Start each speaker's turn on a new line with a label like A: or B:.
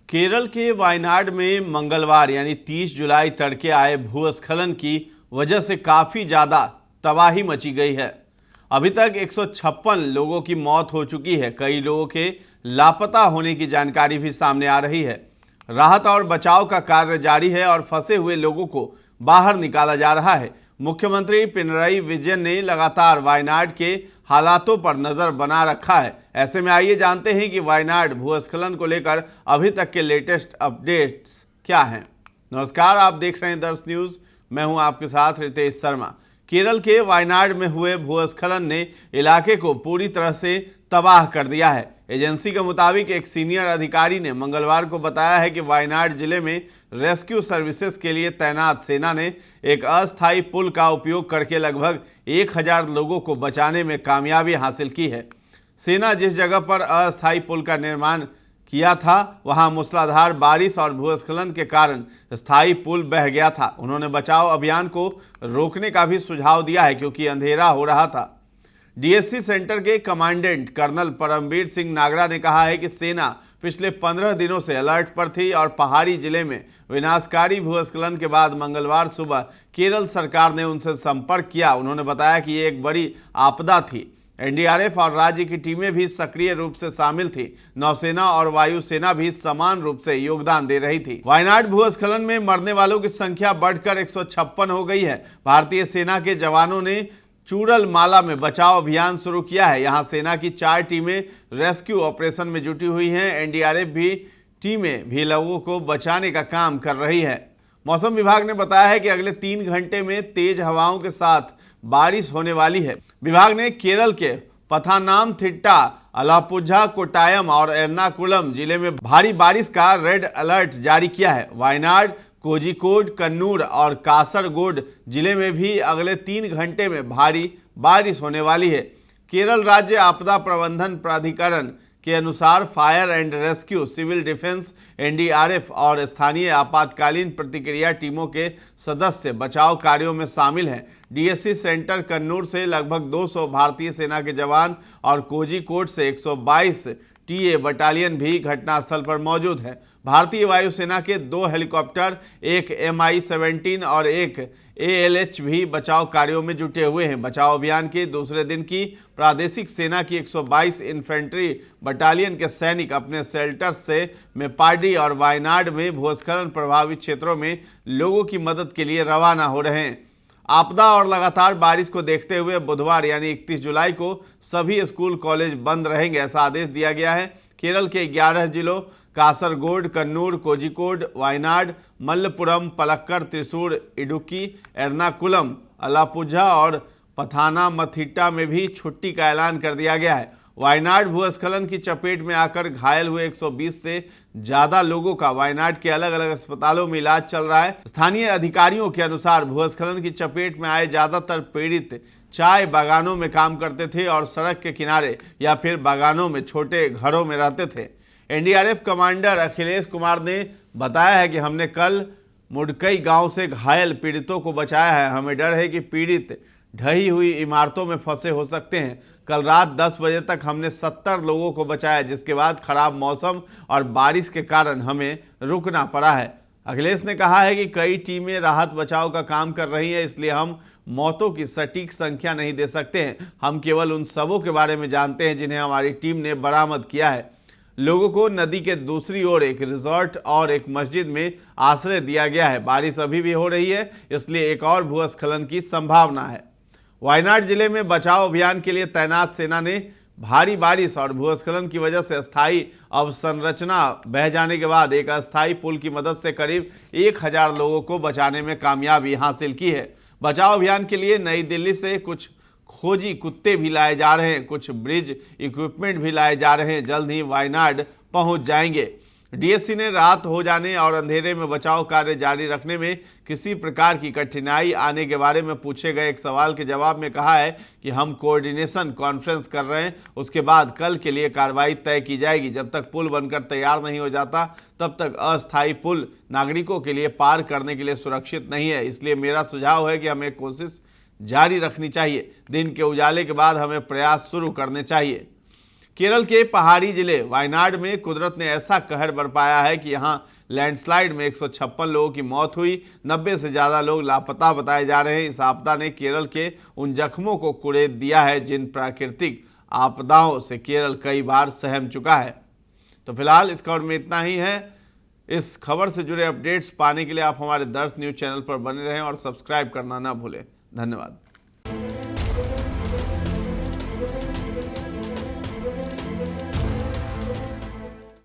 A: केरल के वायनाड में मंगलवार यानी 30 जुलाई तड़के आए भूस्खलन की वजह से काफी ज्यादा तबाही मची गई है। अभी तक 156 लोगों की मौत हो चुकी है। कई लोगों के लापता होने की जानकारी भी सामने आ रही है। राहत और बचाव का कार्य जारी है और फंसे हुए लोगों को बाहर निकाला जा रहा है। मुख्यमंत्री पिनरई विजयन ने लगातार वायनाड के हालातों पर नजर बना रखा है। ऐसे में आइए जानते हैं कि वायनाड भूस्खलन को लेकर अभी तक के लेटेस्ट अपडेट्स क्या हैं। नमस्कार, आप देख रहे हैं दर्श न्यूज। मैं हूं आपके साथ रितेश शर्मा। केरल के वायनाड में हुए भूस्खलन ने इलाके को पूरी तरह से तबाह कर दिया है। एजेंसी के मुताबिक एक सीनियर अधिकारी ने मंगलवार को बताया है कि वायनाड जिले में रेस्क्यू सर्विसेज के लिए तैनात सेना ने एक अस्थायी पुल का उपयोग करके लगभग 1000 लोगों को बचाने में कामयाबी हासिल की है। सेना जिस जगह पर अस्थायी पुल का निर्माण किया था वहां मूसलाधार बारिश और भूस्खलन के कारण स्थायी पुल बह गया था। उन्होंने बचाव अभियान को रोकने का भी सुझाव दिया है क्योंकि अंधेरा हो रहा था। डीएससी सेंटर के कमांडेंट कर्नल परमवीर सिंह नागरा ने कहा है कि सेना पिछले 15 दिनों से अलर्ट पर थी और पहाड़ी जिले में विनाशकारी भूस्खलन के बाद मंगलवार सुबह केरल सरकार ने उनसे संपर्क किया। उन्होंने बताया कि ये एक बड़ी आपदा थी। एनडीआरएफ और राज्य की टीमें भी सक्रिय रूप से शामिल थी। नौसेना और वायुसेना भी समान रूप से योगदान दे रही थी। वायनाड भूस्खलन में मरने वालों की संख्या बढ़कर 156 हो गई है। भारतीय सेना के जवानों ने चूरल माला में बचाव अभियान शुरू किया है। यहां सेना की 4 टीमें रेस्क्यू ऑपरेशन में जुटी हुई हैं। एनडीआरएफ भी टीमें भी लोगों को बचाने का काम कर रही है। मौसम विभाग ने बताया है कि अगले 3 घंटे में तेज हवाओं के साथ बारिश होने वाली है। विभाग ने केरल के पथानामथिट्टा, अलापुझा, कोट्टायम और एर्नाकुलम जिले में भारी बारिश का रेड अलर्ट जारी किया है। वायनाड, कोझिकोड, कन्नूर और कासरगोड जिले में भी अगले 3 घंटे में भारी बारिश होने वाली है। केरल राज्य आपदा प्रबंधन प्राधिकरण के अनुसार fire and rescue, civil defence, NDRF और स्थानीय आपातकालीन प्रतिक्रिया टीमों के सदस्य बचाव कार्यों में शामिल हैं। डीएससी सेंटर कन्नूर से लगभग 200 भारतीय सेना के जवान और कोझिकोड से 122 टीए बटालियन भी घटनास्थल पर मौजूद है। भारतीय वायुसेना के 2 हेलीकॉप्टर, एक MI-17 और एक ALH भी बचाव कार्यों में जुटे हुए हैं। बचाव अभियान के दूसरे दिन की प्रादेशिक सेना की 122 इन्फेंट्री बटालियन के सैनिक अपने शेल्टर्स से मेपाडी और वायनाड में भूस्खलन प्रभावित क्षेत्रों में लोगों की मदद के लिए रवाना हो रहे हैं। आपदा और लगातार बारिश को देखते हुए बुधवार यानी 31 जुलाई को सभी स्कूल कॉलेज बंद रहेंगे, ऐसा आदेश दिया गया है। केरल के 11 जिलों कासरगोड, कन्नूर, कोझिकोड, वायनाड, मल्लपुरम, पलक्कड़, त्रिशूर, इडुक्की, एर्नाकुलम, अलापुझा और पथानामथिट्टा में भी छुट्टी का ऐलान कर दिया गया है। वायनाड भूस्खलन की चपेट में आकर घायल हुए 120 से ज्यादा लोगों का वायनाड के अलग अलग अस्पतालों में इलाज चल रहा है। स्थानीय अधिकारियों के अनुसार भूस्खलन की चपेट में आए ज्यादातर पीड़ित चाय बागानों में काम करते थे और सड़क के किनारे या फिर बागानों में छोटे घरों में रहते थे। एनडीआरएफ कमांडर अखिलेश कुमार ने बताया है कि हमने कल मुडकई गांव से घायल पीड़ितों को बचाया है। हमें डर है कि पीड़ित ढही हुई इमारतों में फंसे हो सकते हैं। कल रात 10 बजे तक हमने 70 लोगों को बचाया, जिसके बाद खराब मौसम और बारिश के कारण हमें रुकना पड़ा है। अखिलेश ने कहा है कि कई टीमें राहत बचाव का काम कर रही हैं, इसलिए हम मौतों की सटीक संख्या नहीं दे सकते हैं। हम केवल उन सबों के बारे में जानते हैं जिन्हें हमारी टीम ने बरामद किया है। लोगों को नदी के दूसरी ओर एक रिजॉर्ट और एक मस्जिद में आश्रय दिया गया है। बारिश अभी भी हो रही है, इसलिए एक और भूस्खलन की संभावना है। वायनाड जिले में बचाव अभियान के लिए तैनात सेना ने भारी बारिश और भूस्खलन की वजह से अस्थायी अवसंरचना बह जाने के बाद एक अस्थायी पुल की मदद से करीब 1000 लोगों को बचाने में कामयाबी हासिल की है। बचाव अभियान के लिए नई दिल्ली से कुछ खोजी कुत्ते भी लाए जा रहे हैं, कुछ ब्रिज इक्विपमेंट भी लाए जा रहे हैं। जल्द ही वायनाड पहुंच जाएंगे। डीएससी ने रात हो जाने और अंधेरे में बचाव कार्य जारी रखने में किसी प्रकार की कठिनाई आने के बारे में पूछे गए एक सवाल के जवाब में कहा है कि हम कोऑर्डिनेशन कॉन्फ्रेंस कर रहे हैं, उसके बाद कल के लिए कार्रवाई तय की जाएगी। जब तक पुल बनकर तैयार नहीं हो जाता तब तक अस्थायी पुल नागरिकों के लिए पार करने के लिए सुरक्षित नहीं है। इसलिए मेरा सुझाव है कि हमें कोशिश जारी रखनी चाहिए। दिन के उजाले के बाद हमें प्रयास शुरू करने चाहिए। केरल के पहाड़ी जिले वायनाड में कुदरत ने ऐसा कहर बरपाया है कि यहां लैंडस्लाइड में 156 लोगों की मौत हुई। 90 से ज़्यादा लोग लापता बताए जा रहे हैं। इस आपदा ने केरल के उन जख्मों को कुरेद दिया है जिन प्राकृतिक आपदाओं से केरल कई बार सहम चुका है। तो फिलहाल इस खबर में इतना ही है। इस खबर से जुड़े अपडेट्स पाने के लिए आप हमारे दर्श न्यूज़ चैनल पर बने रहें और सब्सक्राइब करना ना भूलें। धन्यवाद।